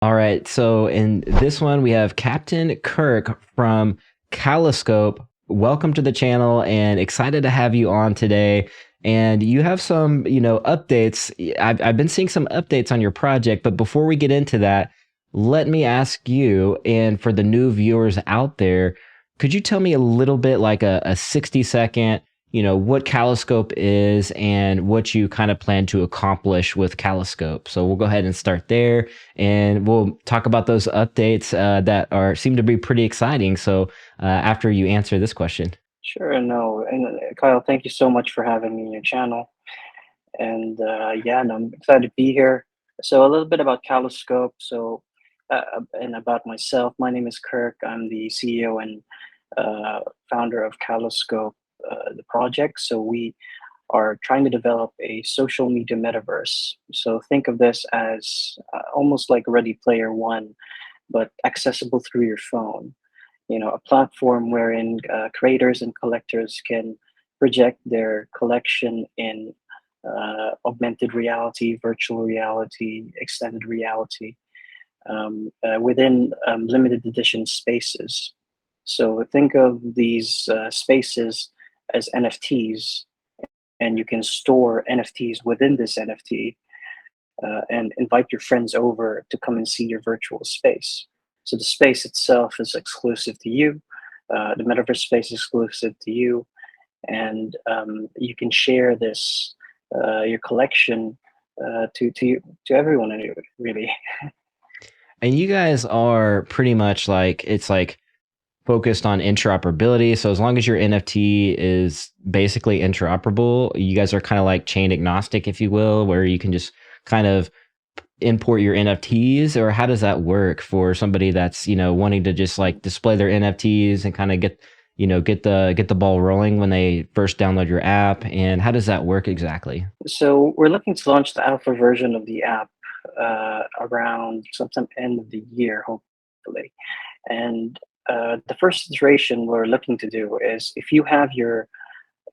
All right. So in this one, we have Captain Kirck from Kaloscope. Welcome to the channel and excited to have you on today. And you have some, updates. I've been seeing some updates on your project, but before we get into that, let me ask you, and for the new viewers out there, could you tell me a little bit like a 60-second, what Kaloscope is and what you kind of plan to accomplish with Kaloscope? So we'll go ahead and start there and we'll talk about those updates that are seem to be pretty exciting. So after you answer this question. Sure, no, and Kyle, thank you so much for having me on your channel. And yeah, no, I'm excited to be here. So a little bit about Kaloscope. And about myself, my name is Kirk. I'm the CEO and founder of Kaloscope, the project. So we are trying to develop a social media metaverse. So think of this as almost like Ready Player One, but accessible through your phone. A platform wherein creators and collectors can project their collection in augmented reality, virtual reality, extended reality within limited edition spaces. So think of these spaces as NFTs, and you can store NFTs within this NFT and invite your friends over to come and see your virtual space. So the space itself is exclusive to you. The metaverse space is exclusive to you, and you can share this your collection to everyone anyway, really. And you guys are pretty much like it's like focused on interoperability. So as long as your NFT is basically interoperable, you guys are kind of like chain agnostic, if you will, where you can just kind of import your NFTs, or how does that work for somebody that's, wanting to just like display their NFTs and kind of get the ball rolling when they first download your app, and how does that work exactly? So we're looking to launch the alpha version of the app around sometime end of the year, hopefully. And the first iteration we're looking to do is if you have your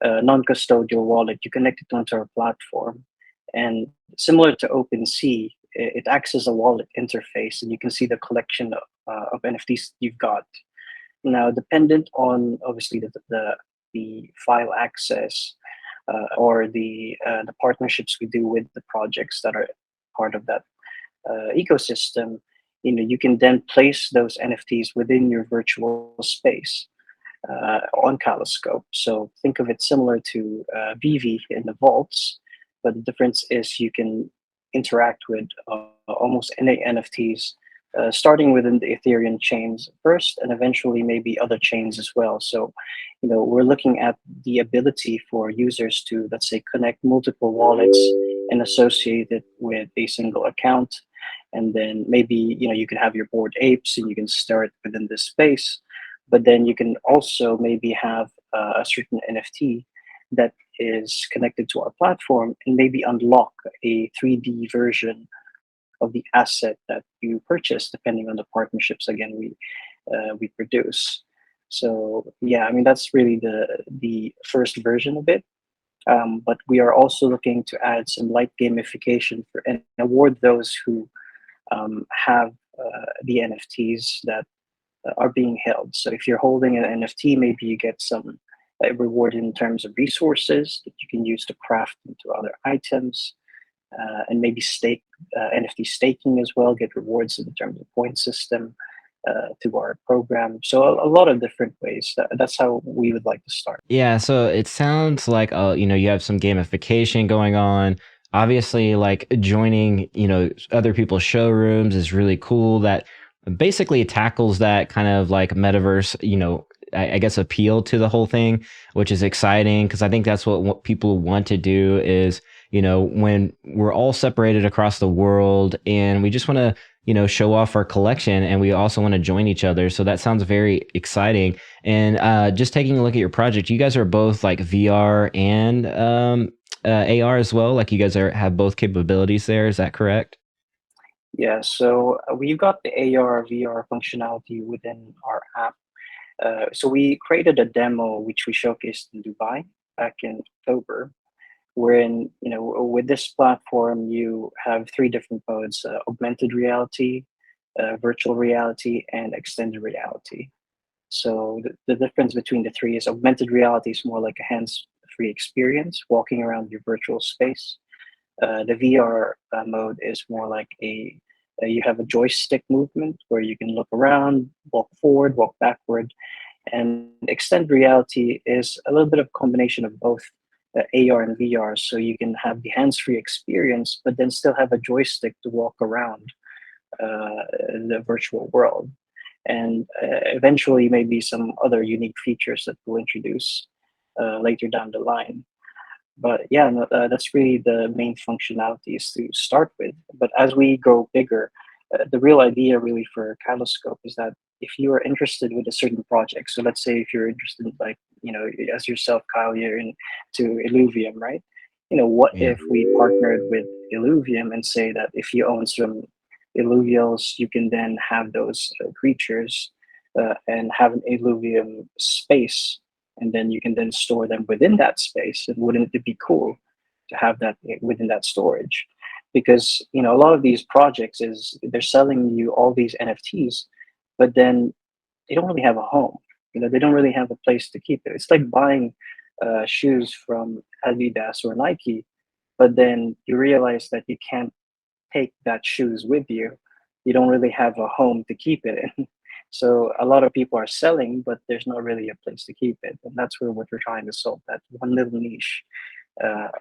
non-custodial wallet, you connect it onto our platform. And similar to OpenSea, it acts as a wallet interface, and you can see the collection of NFTs you've got. Now, dependent on obviously the file access or the partnerships we do with the projects that are part of that ecosystem, you can then place those NFTs within your virtual space on Kaloscope. So think of it similar to VeVe in the vaults, but the difference is you can interact with almost any NFTs, starting within the Ethereum chains first, and eventually maybe other chains as well. So, we're looking at the ability for users to, let's say, connect multiple wallets and associate it with a single account. And then maybe, you can have your bored apes and you can store it within this space, but then you can also maybe have a certain NFT that is connected to our platform and maybe unlock a 3D version of the asset that you purchase, depending on the partnerships again we produce. So yeah, I mean that's really the first version of it. But we are also looking to add some light gamification for and award those who have the NFTs that are being held. So if you're holding an NFT, maybe you get some reward in terms of resources that you can use to craft into other items, and maybe stake NFT staking as well. Get rewards in terms of point system to our program. So a lot of different ways. That's how we would like to start. Yeah, so it sounds like you have some gamification going on. Obviously, like joining, other people's showrooms is really cool. That basically tackles that kind of like metaverse, I guess appeal to the whole thing, which is exciting because I think that's what people want to do is, when we're all separated across the world and we just want to, show off our collection and we also want to join each other. So that sounds very exciting. And just taking a look at your project, you guys are both like VR and AR as well. Like you guys have both capabilities there. Is that correct? Yeah, so we've got the AR VR functionality within our app. So we created a demo which we showcased in Dubai back in October, wherein with this platform you have three different modes: augmented reality, virtual reality, and extended reality. So the difference between the three is augmented reality is more like a hands-free experience, walking around your virtual space. The VR mode is more like you have a joystick movement where you can look around, walk forward, walk backward, and extended reality is a little bit of combination of both AR and VR. So you can have the hands-free experience, but then still have a joystick to walk around the virtual world. And eventually, maybe some other unique features that we'll introduce later down the line. But yeah, no, that's really the main functionalities to start with. But as we go bigger, the real idea really for Kaloscope is that if you are interested with a certain project, so let's say if you're interested, like, as yourself, Kyle, you're into Illuvium, right? What Yeah. if we partnered with Illuvium and say that if you own some Illuvials, you can then have those creatures and have an Illuvium space, and then you can then store them within that space. And wouldn't it be cool to have that within that storage? Because a lot of these projects is they're selling you all these NFTs, but then they don't really have a home. They don't really have a place to keep it. It's like buying shoes from Adidas or Nike, but then you realize that you can't take that shoes with you. You don't really have a home to keep it in. So a lot of people are selling, but there's not really a place to keep it. And that's where what we're trying to solve, that one little niche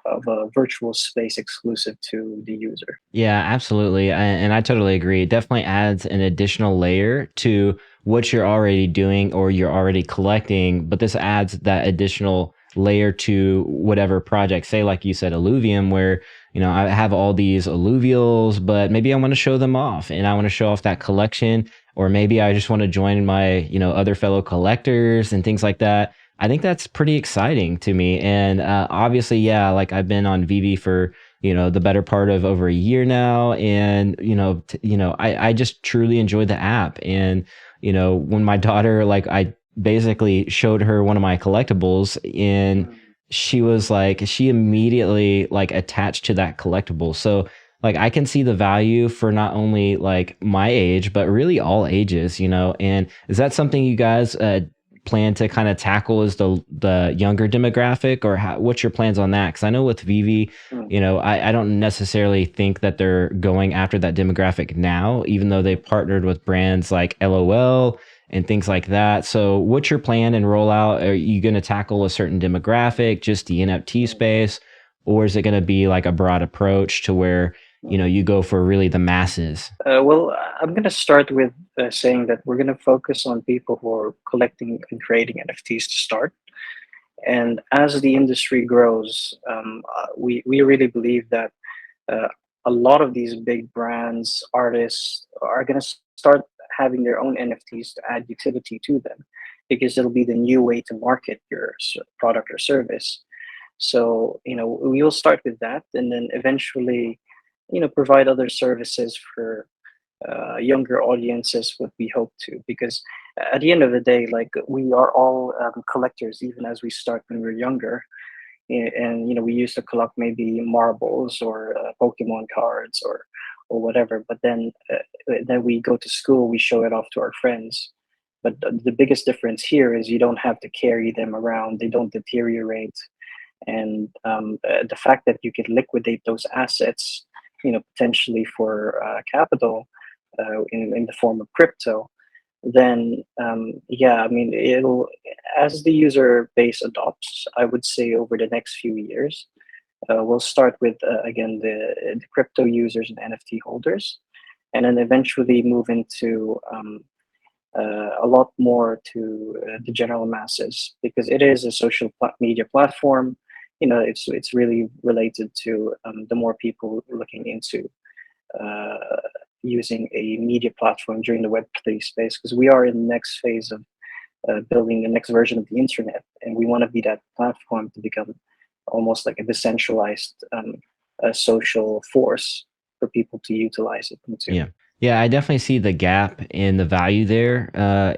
of a virtual space exclusive to the user. Yeah, absolutely. And I totally agree. It definitely adds an additional layer to what you're already doing or you're already collecting, but this adds that additional layer to whatever project. Say, like you said, alluvium, where, I have all these alluvials, but maybe I want to show them off and I want to show off that collection, or maybe I just want to join my, other fellow collectors and things like that. I think that's pretty exciting to me. And obviously, yeah, like I've been on VeVe for the better part of over a year now, and I just truly enjoyed the app. And when my daughter, like, I basically showed her one of my collectibles, and she was like, she immediately like attached to that collectible. So like I can see the value for not only like my age but really all ages. And is that something you guys plan to kind of tackle, as the younger demographic, or what's your plans on that? Because I know with VeVe, Mm. I don't necessarily think that they're going after that demographic now, even though they partnered with brands like LOL and things like that. So what's your plan and rollout? Are you going to tackle a certain demographic, just the NFT space, or is it going to be like a broad approach to where, you go for really the masses? Well, I'm going to start with saying that we're going to focus on people who are collecting and creating NFTs to start. And as the industry grows, we really believe that uh, a lot of these big brands, artists are going to start having their own NFTs to add utility to them, because it'll be the new way to market your product or service. So, we will start with that, and then eventually, provide other services for younger audiences, what we hope to, because at the end of the day, like, we are all collectors, even as we start when we're younger. And we used to collect maybe marbles or Pokemon cards or whatever. But then we go to school, we show it off to our friends. But the biggest difference here is you don't have to carry them around; they don't deteriorate. And the fact that you can liquidate those assets, potentially for capital in the form of crypto, then yeah, I mean, it'll, as the user base adopts, I would say over the next few years, we'll start with again the crypto users and NFT holders, and then eventually move into a lot more to the general masses, because it is a social media platform. It's really related to the more people looking into uh, using a media platform during the Web3 space, because we are in the next phase of building the next version of the internet, and we want to be that platform to become almost like a decentralized social force for people to utilize it into. Yeah. Yeah, I definitely see the gap in the value there.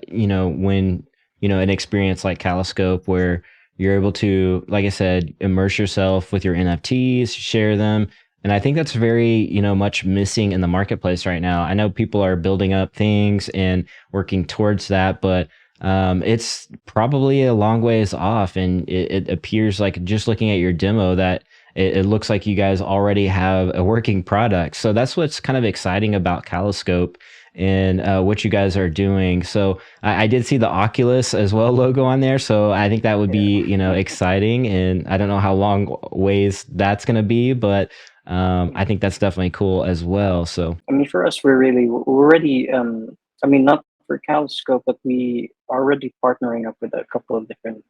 When, an experience like Kaloscope, where you're able to, like I said, immerse yourself with your NFTs, share them. And I think that's very, much missing in the marketplace right now. I know people are building up things and working towards that, but it's probably a long ways off. And it appears like, just looking at your demo, that it looks like you guys already have a working product. So that's what's kind of exciting about Kaloscope and what you guys are doing. So I did see the Oculus as well logo on there. So I think that would Yeah. be, exciting. And I don't know how long ways that's going to be, but I think that's definitely cool as well. So I mean, for us, we're already, I mean, not for Calscope, but we are already partnering up with a couple of different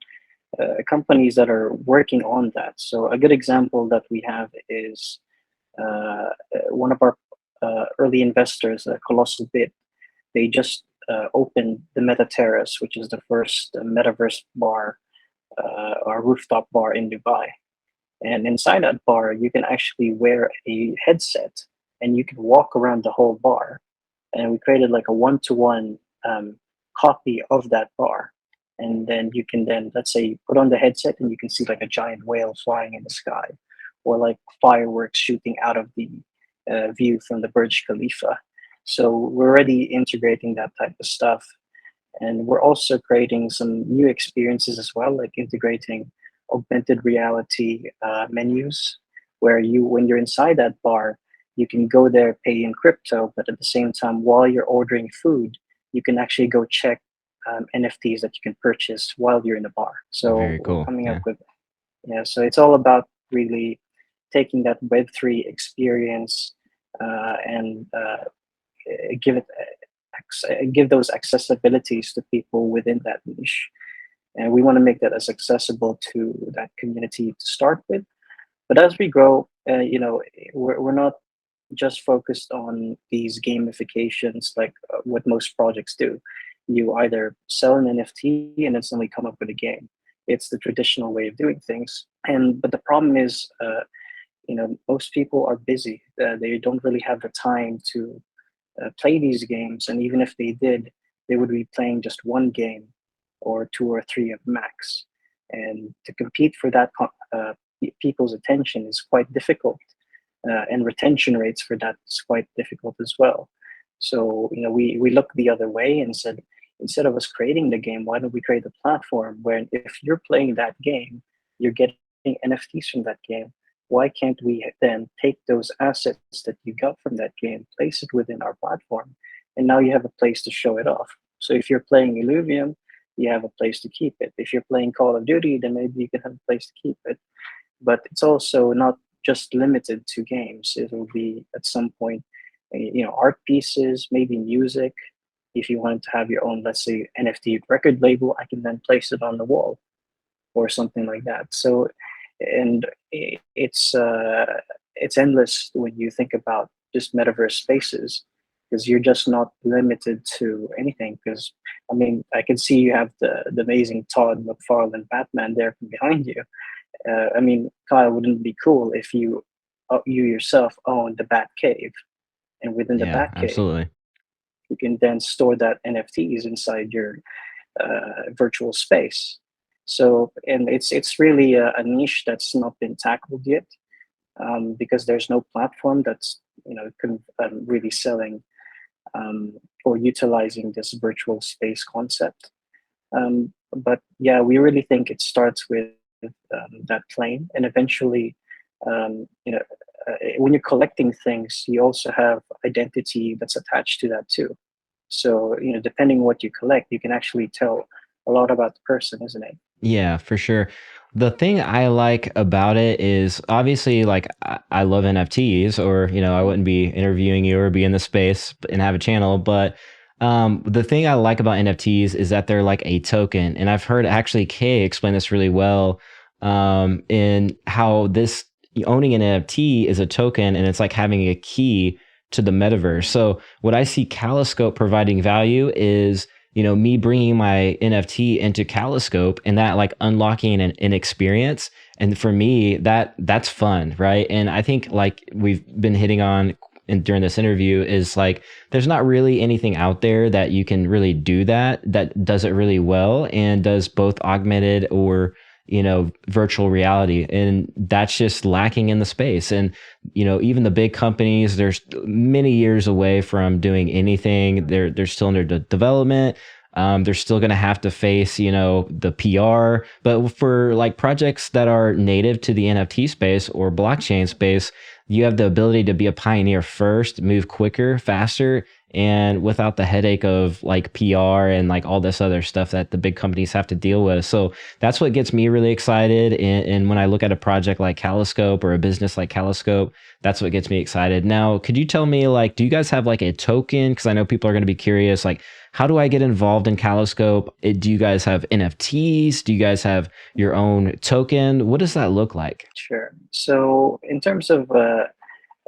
companies that are working on that. So a good example that we have is one of our early investors, Colossal Bit. They just opened the Meta Terrace, which is the first Metaverse bar or rooftop bar in Dubai. And inside that bar, you can actually wear a headset and you can walk around the whole bar. And we created like a one-to-one copy of that bar. And then you can then, let's say, you put on the headset and you can see like a giant whale flying in the sky, or like fireworks shooting out of the view from the Burj Khalifa. So we're already integrating that type of stuff. And we're also creating some new experiences as well, like integrating augmented reality menus, where when you're inside that bar, you can go there, pay in crypto, but at the same time, while you're ordering food, you can actually go check NFTs that you can purchase while you're in the bar. So very we're cool. coming up Yeah. with, yeah, so it's all about really taking that Web3 experience and give it give those accessibilities to people within that niche. And we want to make that as accessible to that community to start with. But as we grow, we're not just focused on these gamifications like what most projects do. You either sell an NFT and then suddenly come up with a game. It's the traditional way of doing things. But the problem is, most people are busy. They don't really have the time to play these games, and even if they did, they would be playing just one game or two or three at max. And to compete for that people's attention is quite difficult, and retention rates for that is quite difficult as well. So we looked the other way and said, instead of us creating the game, why don't we create a platform where if you're playing that game, you're getting NFTs from that game. Why can't we then take those assets that you got from that game, place it within our platform, and now you have a place to show it off? So if you're playing Illuvium, you have a place to keep it. If you're playing Call of Duty, then maybe you can have a place to keep it. But it's also not just limited to games. It will be at some point, art pieces, maybe music. If you wanted to have your own, let's say, NFT record label, I can then place it on the wall or something like that. So, and it's endless when you think about just metaverse spaces, because you're just not limited to anything. Because I mean, I can see you have the amazing Todd McFarlane Batman there from behind you. I mean, Kyle, wouldn't it be cool if you yourself own the Bat Cave, and within the Yeah, Bat Cave, absolutely. you can then store that NFTs inside your virtual space. So, and it's really a niche that's not been tackled yet, because there's no platform that's really selling or utilizing this virtual space concept. But yeah, we really think it starts with that plane, and eventually, when you're collecting things, you also have identity that's attached to that too. So depending what you collect, you can actually tell a lot about the person, isn't it? Yeah, for sure. The thing I like about it is, obviously, like, I love NFTs, or I wouldn't be interviewing you or be in the space and have a channel. But the thing I like about NFTs is that they're like a token, and I've heard actually Kay explain this really well, in how this owning an NFT is a token, and it's like having a key to the metaverse. So what I see Kaloscope providing value is, me bringing my NFT into Kaloscope, and that like unlocking an experience. And for me, that's fun, right? And I think, like we've been hitting on during this interview, is like, there's not really anything out there that you can really do that does it really well, and does both augmented or virtual reality, and that's just lacking in the space. And even the big companies, they're many years away from doing anything. They're still under development. They're still going to have to face, the PR. But for like projects that are native to the NFT space or blockchain space, you have the ability to be a pioneer first, move quicker, faster, and without the headache of like PR and like all this other stuff that the big companies have to deal with. So that's what gets me really excited. And when I look at a project like Kaloscope or a business like Kaloscope, that's what gets me excited. Now, could you tell me, like, do you guys have like a token? Because I know people are going to be curious, like, how do I get involved in Kaloscope? Do you guys have NFTs? Do you guys have your own token? What does that look like? Sure. So in terms of the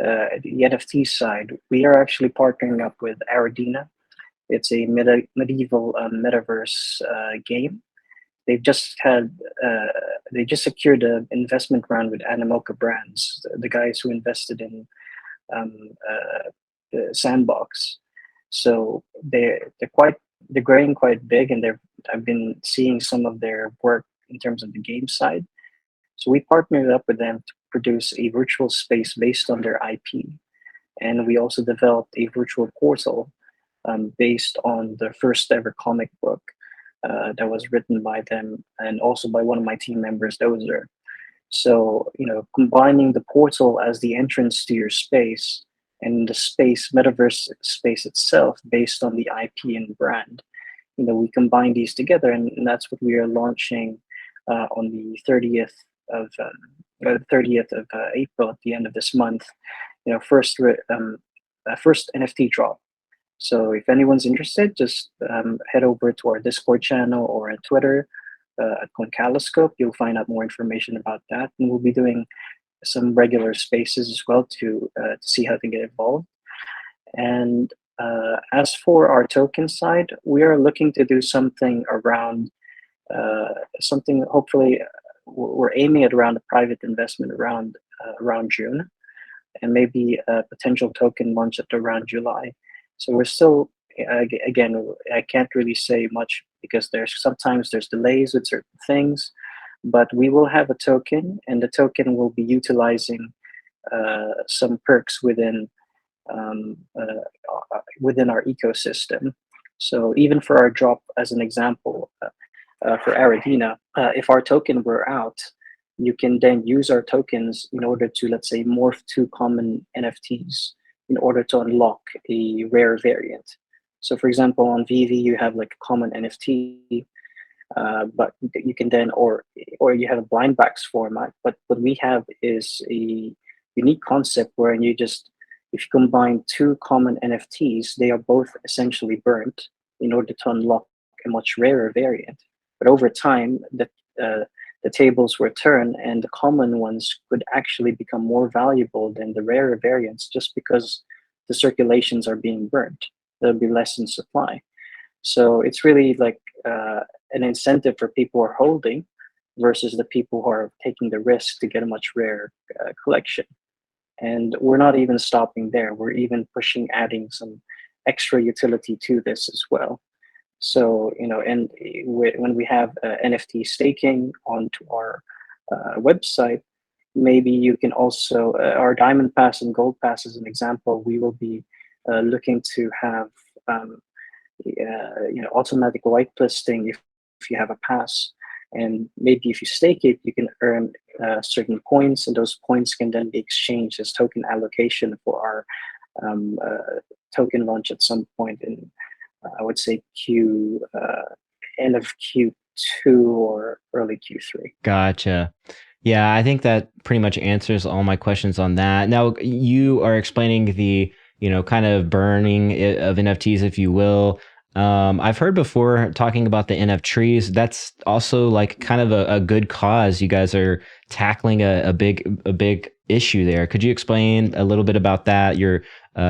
NFT side, we are actually partnering up with Aradina. It's a medieval metaverse game. They've just had they just secured an investment round with Animoca Brands, the guys who invested in um, the Sandbox. So they're growing quite big, and I've been seeing some of their work in terms of the game side. So we partnered up with them to produce a virtual space based on their IP, and we also developed a virtual portal based on the first ever comic book that was written by them and also by one of my team members, Dozer. So, combining the portal as the entrance to your space and the space, metaverse space itself based on the IP and brand, we combine these together, and that's what we are launching on the 30th of April at the end of this month. First NFT drop. So if anyone's interested, just head over to our Discord channel or at Twitter at Kaloscope. You'll find out more information about that, and we'll be doing some regular spaces as well to see how to get involved. And as for our token side, we are looking to do something around something. Hopefully, we're aiming at around a private investment around June, and maybe a potential token launch at around July. So we're still, again, I can't really say much because sometimes there's delays with certain things, but we will have a token, and the token will be utilizing some perks um, within our ecosystem. So even for our drop, as an example, for Aradina, if our token were out, you can then use our tokens in order to, let's say, morph two common NFTs in order to unlock a rare variant. So for example, on VeVe, you have like a common NFT, but you can then, or you have a blind backs format, but what we have is a unique concept where if you combine two common NFTs, they are both essentially burnt in order to unlock a much rarer variant. But over time, the tables were turned, and the common ones could actually become more valuable than the rarer variants just because the circulations are being burnt. There'll be less in supply. So it's really like an incentive for people who are holding versus the people who are taking the risk to get a much rare collection. And we're not even stopping there. We're even adding some extra utility to this as well. So, and when we have NFT staking onto our website, maybe you can also, our Diamond Pass and Gold Pass as an example, we will be looking to have, automatic whitelisting if you have a pass. And maybe if you stake it, you can earn certain points, and those points can then be exchanged as token allocation for our token launch at some point in, I would say, end of Q2 or early Q3. Gotcha. Yeah, I think that pretty much answers all my questions on that. Now, you are explaining the, kind of burning of NFTs, if you will. I've heard before talking about the NF trees. That's also like kind of a good cause. You guys are tackling a big issue there. Could you explain a little bit about that, your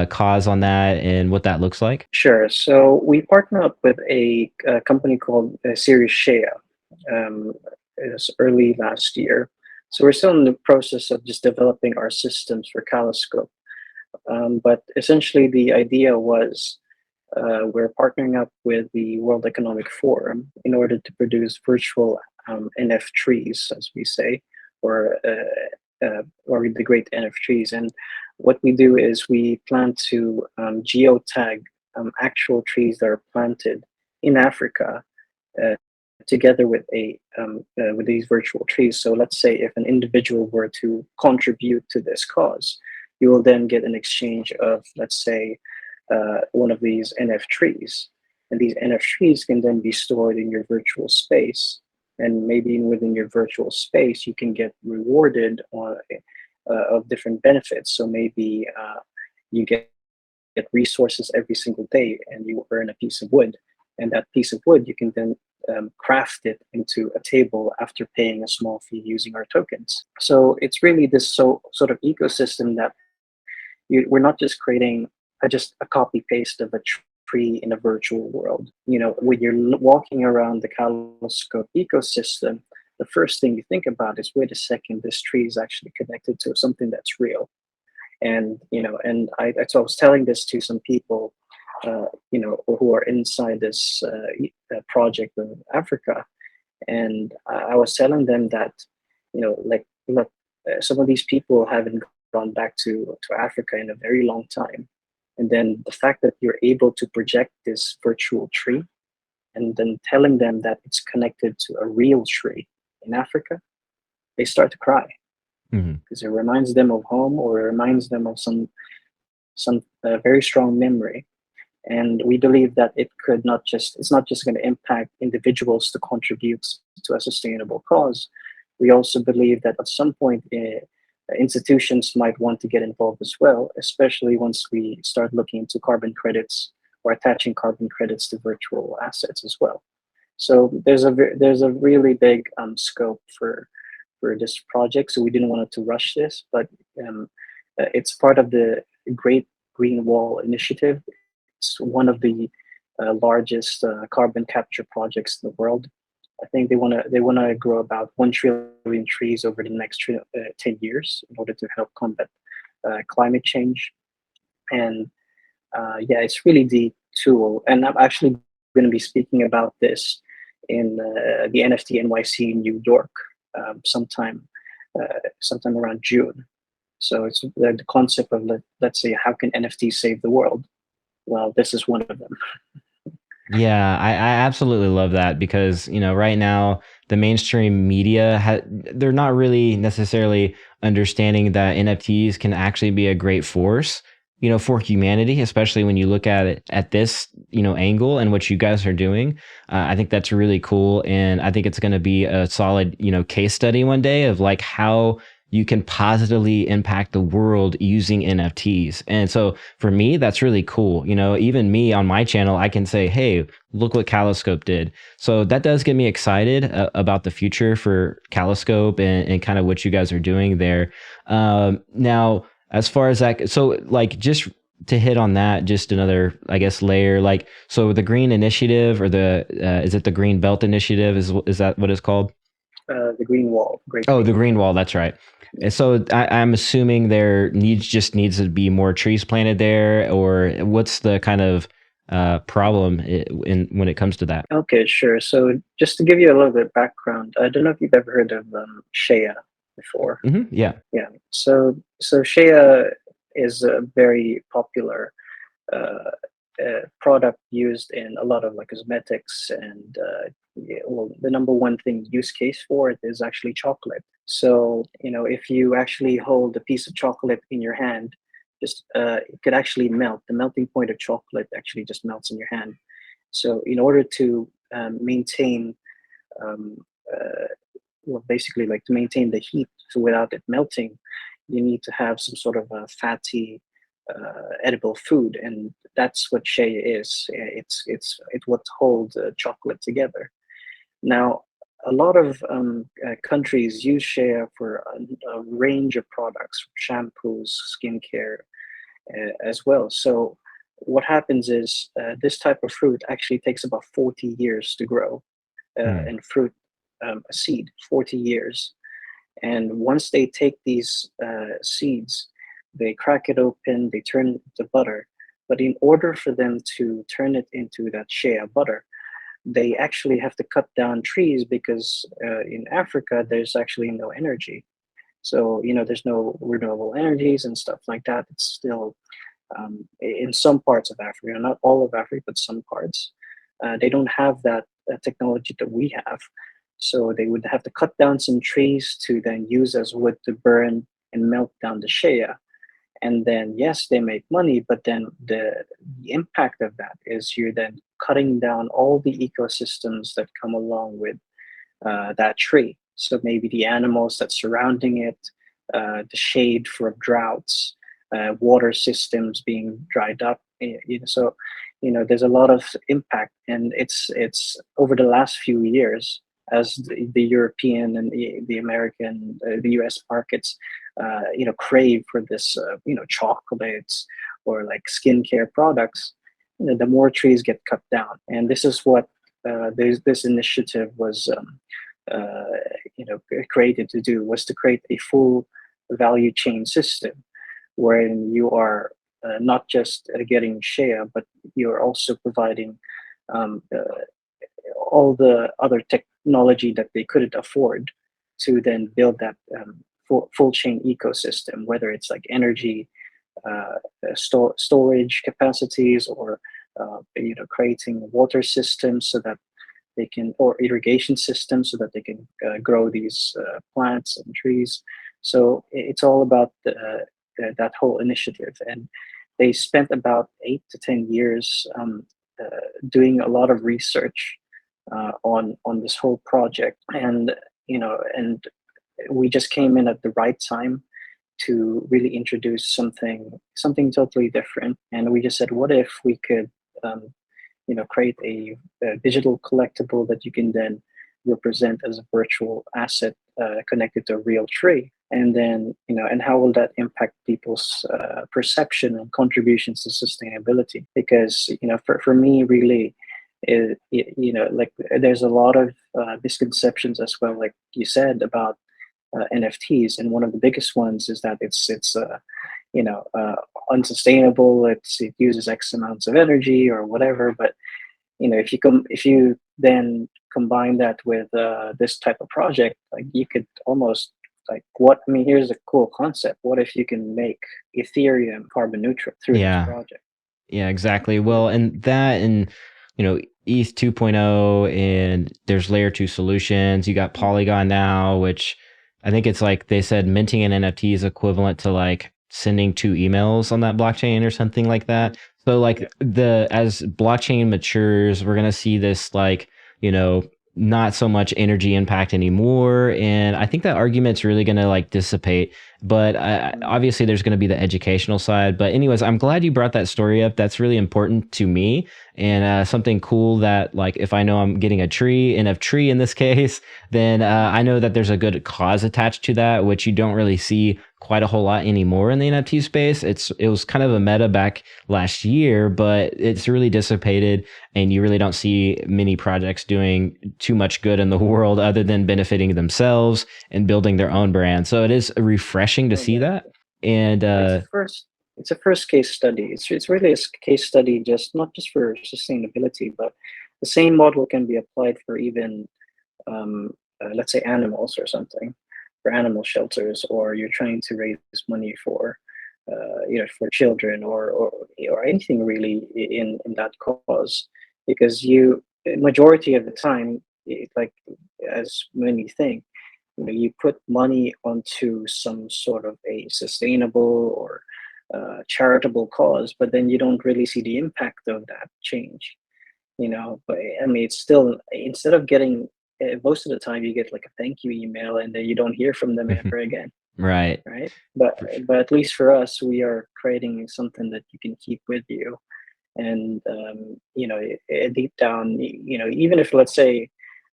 cause on that, and what that looks like? Sure. So we partner up with a company called Series Shea. It was early last year. So we're still in the process of just developing our systems for Kaloscope. But essentially, the idea was we're partnering up with the World Economic Forum in order to produce virtual NF trees, as we say, or the great NF trees. And what we do is we plan to geotag actual trees that are planted in Africa uh, together with these virtual trees. So let's say if an individual were to contribute to this cause, you will then get an exchange of, let's say, one of these NF trees. And these NF trees can then be stored in your virtual space. And maybe within your virtual space, you can get rewarded of different benefits. So maybe you get resources every single day and you earn a piece of wood. And that piece of wood, you can then craft it into a table after paying a small fee using our tokens. So it's really this sort of ecosystem that we're not just creating just a copy paste of a tree in a virtual world. When you're walking around the Kaloscope ecosystem, the first thing you think about is, wait a second, this tree is actually connected to something that's real. And so I was telling this to some people, who are inside this project of Africa, and I was telling them that, like, look, some of these people haven't gone back to Africa in a very long time. And then the fact that you're able to project this virtual tree and then telling them that it's connected to a real tree in Africa, they start to cry Mhm. because it reminds them of home, or it reminds them of some very strong memory. And we believe that it's not just going to impact individuals to contribute to a sustainable cause. We also believe that at some point, institutions might want to get involved as well, especially once we start looking into carbon credits or attaching carbon credits to virtual assets as well. So there's a really big scope for this project. So we didn't want to rush this, but it's part of the Great Green Wall Initiative. It's one of the largest carbon capture projects in the world. I think they want to grow about 1 trillion trees over the next 10 years in order to help combat climate change. And yeah, it's really the tool. And I'm actually going to be speaking about this in the NFT NYC in New York sometime around June. So it's the concept of, let's say, how can NFTs save the world? Well, this is one of them. Yeah, I absolutely love that because, right now the mainstream media they're not really necessarily understanding that NFTs can actually be a great force, for humanity, especially when you look at it at this, angle and what you guys are doing. I think that's really cool. And I think it's going to be a solid, case study one day of like how you can positively impact the world using NFTs. And so for me, that's really cool. Even me on my channel, I can say, hey, look what Kaloscope did. So that does get me excited about the future for Kaloscope and kind of what you guys are doing there. Now, as far as that, so like just to hit on that, just another, I guess, layer, like, so the Green Initiative or is it the Green Belt Initiative? Is that what it's called? The Green Wall, Great Oh, the Green Green Wall. Wall. That's right. And so I'm assuming there needs to be more trees planted there, or what's the kind of problem when it comes to that? Okay, sure. So just to give you a little bit of background, I don't know if you've ever heard of Shea before. Yeah. Yeah. So Shea is a very popular uh, product used in a lot of like cosmetics, and yeah, well, the number one thing use case for it is actually chocolate. So if you actually hold a piece of chocolate in your hand, just it could actually melt. The melting point of chocolate actually just melts in your hand. So in order to maintain um, uh, well, basically like to maintain the heat so without it melting, you need to have some sort of a fatty edible food, and that's what shea is. It's what holds chocolate together. Now, a lot of countries use shea for a range of products, shampoos, skincare, as well. So what happens is this type of fruit actually takes about 40 years to grow, Mm. and fruit a seed, 40 years. And once they take these seeds, they crack it open, they turn it into butter. But in order for them to turn it into that shea butter, they actually have to cut down trees because in Africa there's actually no energy. So there's no renewable energies and stuff like that. It's still in some parts of Africa, not all of Africa, but some parts, they don't have that technology that we have. So they would have to cut down some trees to then use as wood to burn and melt down the shea. And then, yes, they make money, but then the impact of that is you're then cutting down all the ecosystems that come along with that tree. So maybe the animals that surrounding it, the shade for droughts, water systems being dried up. So there's a lot of impact, and it's over the last few years as the European and the American, the U.S. markets, crave for this, chocolates or like skincare products. The more trees get cut down, and this is what this initiative was uh, created to do, was to create a full value chain system wherein you are not just getting share, but you're also providing um, uh, all the other technology that they couldn't afford to then build that full chain ecosystem, whether it's like energy, storage capacities, or creating water systems so that they can, or irrigation systems so that they can grow these plants and trees. So it's all about that whole initiative, and they spent about 8 to 10 years doing a lot of research on this whole project, and we just came in at the right time to really introduce something totally different. And we just said, what if we could create a digital collectible that you can then represent as a virtual asset connected to a real tree? And then, and how will that impact people's perception and contributions to sustainability? Because, for me, really, like there's a lot of misconceptions as well, like you said, about NFTs, and one of the biggest ones is that it's you know uh, unsustainable. It uses X amounts of energy or whatever. But if you then combine that with this type of project, like you could almost like what I mean. Here's a cool concept. What if you can make Ethereum carbon neutral through this Yeah. project? Yeah, exactly. Well, and that and ETH 2.0, and there's layer 2 solutions. You got Mhm. Polygon now, which I think it's like they said minting an NFT is equivalent to like sending 2 emails on that blockchain or something like that. So Yeah. like the as blockchain matures, we're going to see this like, you know, not so much energy impact anymore, and I think that argument's really going to like dissipate. But obviously there's going to be the educational side. But anyways, I'm glad you brought that story up. That's really important to me, and something cool that like if I know I'm getting a tree, and a tree in this case, then I know that there's a good cause attached to that, which you don't really see quite a whole lot anymore in the NFT space. It was kind of a meta back last year, but it's really dissipated, and you really don't see many projects doing too much good in the world other than benefiting themselves and building their own brand. So it is refreshing to Oh, see yeah. that. And It's a first case study. It's really a case study, just not just for sustainability, but the same model can be applied for even let's say animals or something, for animal shelters, or you're trying to raise money for for children, or anything really in that cause. Because majority of the time, like as many think, you put money onto some sort of a sustainable or charitable cause, but then you don't really see the impact of that change. But I mean, it's still, instead of getting, most of the time you get like a thank you email, and then you don't hear from them ever again, right. right? But For sure. at least for us, we are creating something that you can keep with you. And deep down, even if, let's say,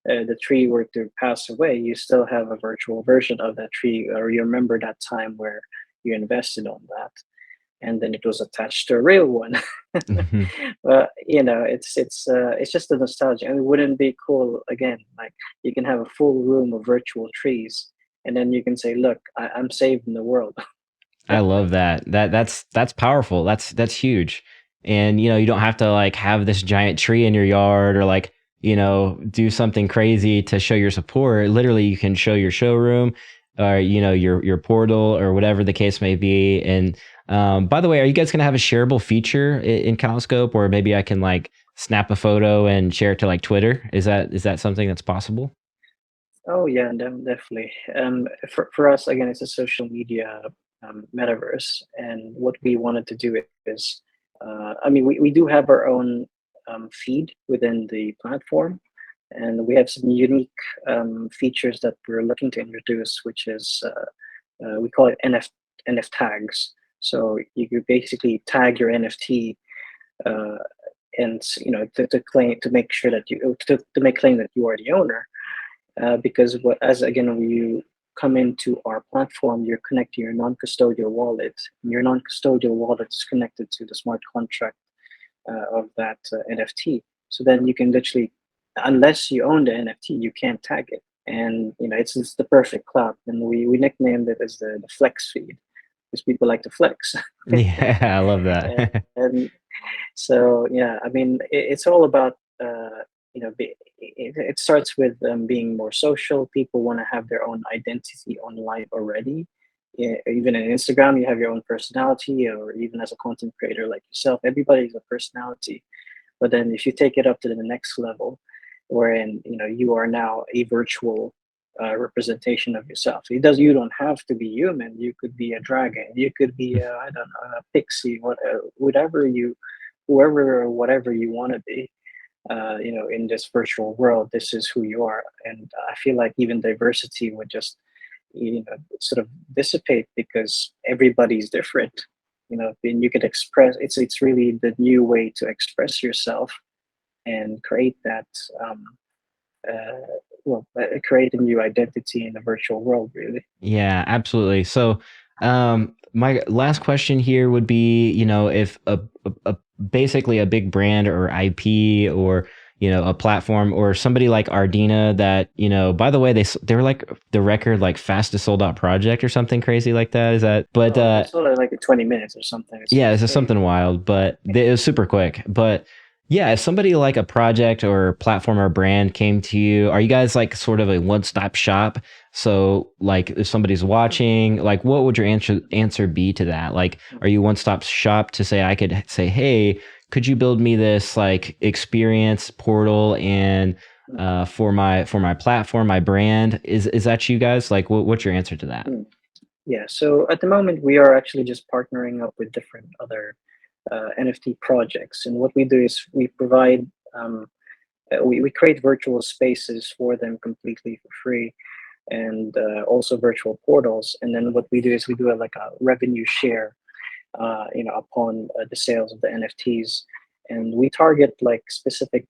the tree were to pass away, you still have a virtual version of that tree, or you remember that time where you invested on that, and then it was attached to a real one. Mhm. But it's just a nostalgia. I mean, wouldn't it be cool again? Like, you can have a full room of virtual trees, and then you can say, "Look, I'm saving the world." I love that. That's powerful. That's huge. And you don't have to like have this giant tree in your yard, or like do something crazy to show your support, literally you can show your showroom or, your portal or whatever the case may be. And by the way, are you guys going to have a shareable feature in Kaloscope, or maybe I can like snap a photo and share it to like Twitter? Is that something that's possible? Oh yeah, definitely. For us, again, it's a social media metaverse, and what we wanted to do is, I mean, we do have our own feed within the platform, and we have some unique features that we're looking to introduce, which is we call it NF tags. So you could basically tag your NFT, uh, and to claim, to make sure that to make claim that you are the owner, because as again, when you come into our platform, you're connecting your non-custodial wallet. Your non-custodial wallet is connected to the smart contract of that NFT. So then you can literally, unless you own the NFT, you can't tag it. And it's the perfect cloud. And we nicknamed it as the flex feed, because people like to flex. Yeah, I love that. And so yeah, I mean, it's all about it starts with being more social. People want to have their own identity online already. Yeah, even in Instagram, you have your own personality, or even as a content creator like yourself, everybody's a personality. But then if you take it up to the next level, wherein you are now a virtual representation of yourself. So you don't have to be human. You could be a dragon. You could be I don't know, a pixie, whatever whoever or whatever you want to be. In this virtual world, this is who you are, and I feel like even diversity would just sort of dissipate, because everybody's different. And you could express, it's really the new way to express yourself and create that create a new identity in the virtual world, really. Yeah, absolutely. So, my last question here would be, if basically a big brand or IP or, a platform or somebody like Ardina that, by the way, they were like the record like fastest sold out project or something crazy like that. Is that, but, Oh, it's only like 20 minutes or something. yeah, It's it's just crazy. something wild, but it was super quick. But yeah, if somebody like a project or platform or brand came to you, are you guys like sort of a one-stop shop? So like if somebody's watching, like what would your answer be to that? Like, are you one-stop shop to say I could say, hey, could you build me this like experience portal and for my platform, my brand? Is that you guys? Like what's your answer to that? Mm. Yeah, so at the moment we are actually just partnering up with different other NFT projects, and what we do is we provide we create virtual spaces for them completely for free, and also virtual portals. And then what we do is we do like a revenue share, upon the sales of the NFTs, and we target like specific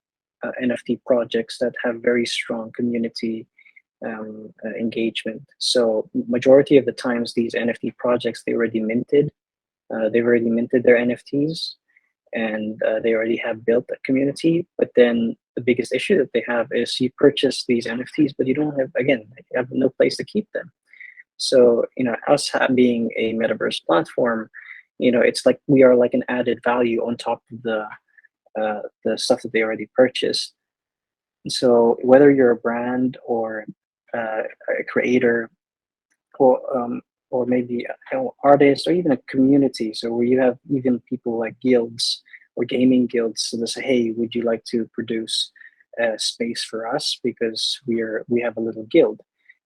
NFT projects that have very strong community engagement. So majority of the times, these NFT projects they've already minted their NFTs, and they already have built a community. But then the biggest issue that they have is you purchase these NFTs, but you don't have, again, you have no place to keep them. So us being a metaverse platform, it's like we are like an added value on top of the stuff that they already purchased. So whether you're a brand or a creator, or maybe artists, or even a community. So where you have even people like guilds or gaming guilds, so they say, "Hey, would you like to produce a space for us? Because we have a little guild."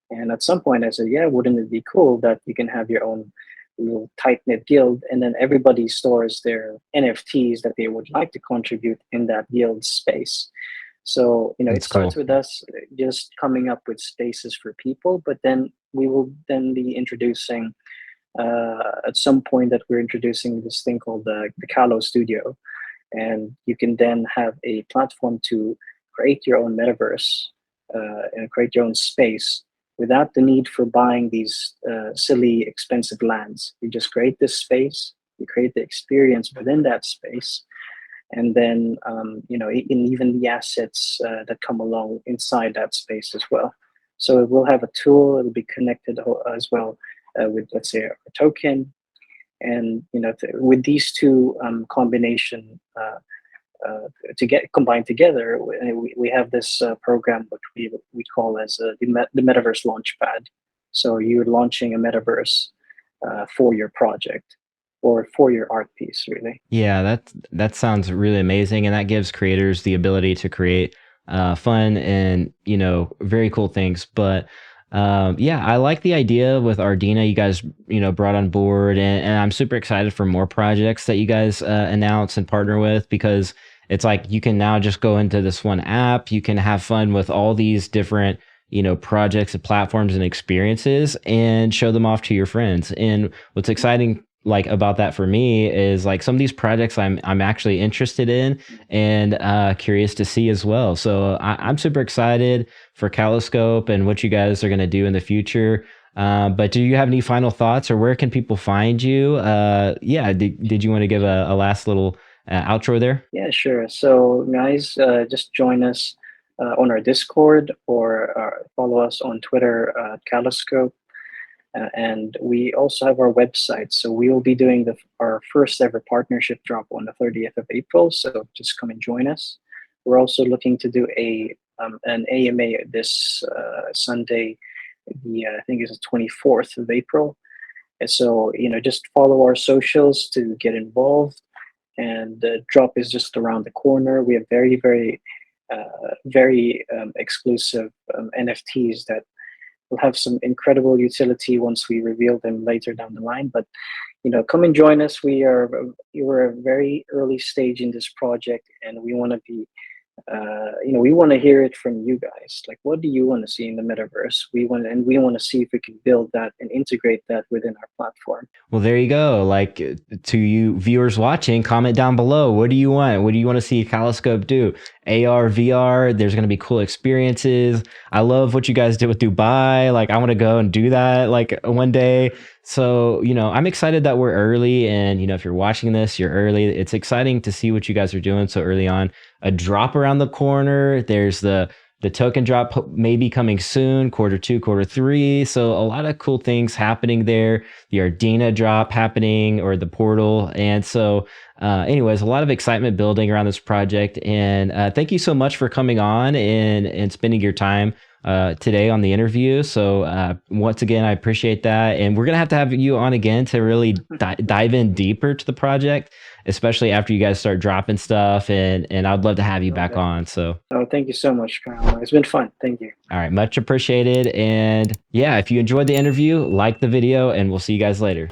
And at some point, I said, "Yeah, wouldn't it be cool that you can have your own little tight knit guild, and then everybody stores their NFTs that they would like to contribute in that guild space." So, it That's starts cool. with us just coming up with spaces for people, but then we will then be introducing, at some point that we're introducing this thing called the Calo Studio. And you can then have a platform to create your own metaverse and create your own space without the need for buying these silly, expensive lands. You just create this space, you create the experience within that space, and then in even the assets that come along inside that space as well. So we'll have a tool. It'll be connected as well with, let's say, a token, and with these two combination to get combined together, we have this program which we call as the Metaverse Launchpad. So you're launching a metaverse for your project or for your art piece, really. Yeah, that sounds really amazing, and that gives creators the ability to create fun and very cool things. But yeah, I like the idea with Ardina you guys brought on board, and I'm super excited for more projects that you guys announce and partner with, because it's like you can now just go into this one app, you can have fun with all these different projects and platforms and experiences and show them off to your friends. And what's exciting like about that for me is like some of these projects I'm actually interested in and curious to see as well. So I'm super excited for Kaloscope and what you guys are going to do in the future. But do you have any final thoughts, or where can people find you? Yeah, did you want to give a last little outro there? Yeah, sure. So guys, just join us on our Discord, or follow us on Twitter, Kaloscope. And we also have our website. So we will be doing our first ever partnership drop on the 30th of April. So just come and join us. We're also looking to do an AMA this Sunday, I think it's the 24th of April. And so, just follow our socials to get involved. And the drop is just around the corner. We have very, very exclusive NFTs that will have some incredible utility once we reveal them later down the line. But come and join us. We're a very early stage in this project, and we want to be we want to hear it from you guys. Like, what do you want to see in the metaverse? We want to see if we can build that and integrate that within our platform. Well, there you go. Like, to you viewers watching, comment down below. What do you want? What do you want to see Kaloscope do? AR, VR, there's going to be cool experiences. I love what you guys did with Dubai. Like, I want to go and do that like one day. So, I'm excited that we're early, and, if you're watching this, you're early. It's exciting to see what you guys are doing so early on. A drop around the corner. There's the token drop maybe coming soon, Q2, Q3. So a lot of cool things happening there. The Ardina drop happening, or the portal. And so anyways, a lot of excitement building around this project. And thank you so much for coming on and spending your time today on the interview. So once again, I appreciate that. And we're going to have you on again to really dive in deeper to the project, especially after you guys start dropping stuff. And I'd love to have you back on. So thank you so much, Kyle. It's been fun. Thank you. All right, much appreciated. And yeah, if you enjoyed the interview, like the video, and we'll see you guys later.